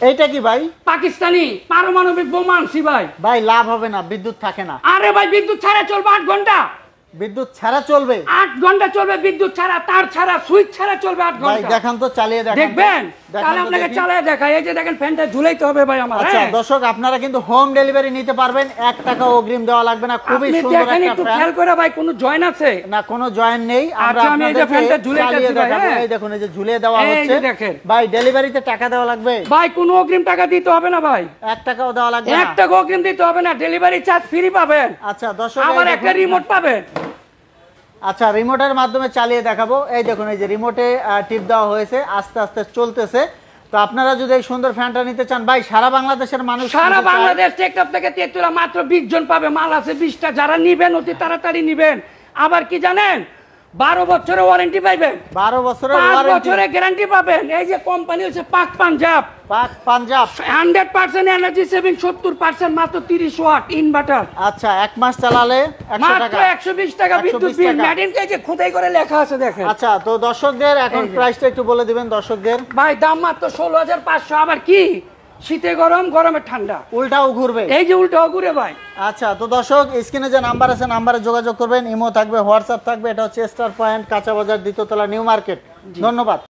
এইটা কি ভাই? পাকিস্তানি পারমাণবিক বোমা আনছি ভাই। ভাই লাভ হবে না, বিদ্যুৎ থাকে না। আরে ভাই বিদ্যুৎ ছাড়া চলবে 8 ঘন্টা। বিদ্যুৎ ছাড়া চলবে 8 ঘন্টা চলবে, বিদ্যুৎ ছাড়া, তার ছাড়া, সুইচ ছাড়া চলবে 8 ভাই। ঘন্টা। দেখান তো, চালিয়ে দেখান। দেখবেন? তাহলে আপনাকে চালিয়ে দেখাই। এই যে দেখেন ফ্যানটা ঝুলাইতে হবে ভাই আমার। আচ্ছা দর্শক, আপনারা কিন্তু হোম ডেলিভারি নিতে পারবেন, 1 টাকা অগ্রিম দেওয়া লাগবে না। খুবই সুন্দর একটা একটু ফ্যান। খেয়াল করে ভাই, কোনো জয়েন আছে না, কোনো জয়েন নেই। আমরা আমি এই যে ফ্যানটা ঝুলিয়ে দেখাবো। এই দেখুন, এই যে ঝুলিয়ে দেওয়া হচ্ছে। এই দেখেন ভাই, ডেলিভারিতে টাকা দেওয়া লাগবে ভাই? কোনো অগ্রিম টাকা দিতে হবে না ভাই। 1 টাকাও দেওয়া লাগবে না। 1 টাকা অগ্রিম দিতে হবে না, ডেলিভারি চার্জ ফ্রি পাবেন। আচ্ছা দর্শক, আবার একটা রিমোট পাবেন। আচ্ছা, রিমোটের মাধ্যমে চালিয়ে দেখাবো। এই দেখুন, এই যে রিমোটে টিপ দেওয়া হয়েছে, আস্তে আস্তে চলতেছে। তো আপনারা যদি এই সুন্দর ফ্যানটা নিতে চান ভাই, সারা বাংলাদেশের মানুষ, সারা বাংলাদেশ টেকটপ থেকে তেতুলা মাত্র 20 জন পাবে। মাল আছে 20টা। যারা নিবেন অতি তাড়াতাড়ি নিবেন। আবার কি জানেন, 12 বছরের ওয়ারেন্টি পাবেন। 12 বছরের 5 বছরের গ্যারান্টি পাবেন। এই যে কোম্পানি হচ্ছে পাক পাঞ্জাব। 100% এনার্জি সেভিং, 70% মাত্র 30 ওয়াট ইনভার্টার। আচ্ছা, 1 মাস চালালে 100 টাকা, মাত্র 120 টাকা বিদ্যুৎ বিল। মেড ইন কে যে খোদাই করে লেখা আছে দেখেন। আচ্ছা, তো দর্শকদের এখন প্রাইসটা একটু বলে দিবেন দর্শকদের। ভাই দাম মাত্র 16,500। আবার কি, শীতে গরম, গরমে ঠান্ডা, উল্টাও ঘুরবে। এই যে উল্টাও ঘুরে ভাই। আচ্ছা, তো দর্শক স্ক্রিনে যে নাম্বার আছে, নাম্বারে যোগাযোগ করবেন। ইমো থাকবে, হোয়াটসঅ্যাপ থাকবে। এটা হচ্ছে স্টার পয়েন্ট, কাঁচা বাজার, দ্বিতীয় তলা, নিউ মার্কেট। ধন্যবাদ।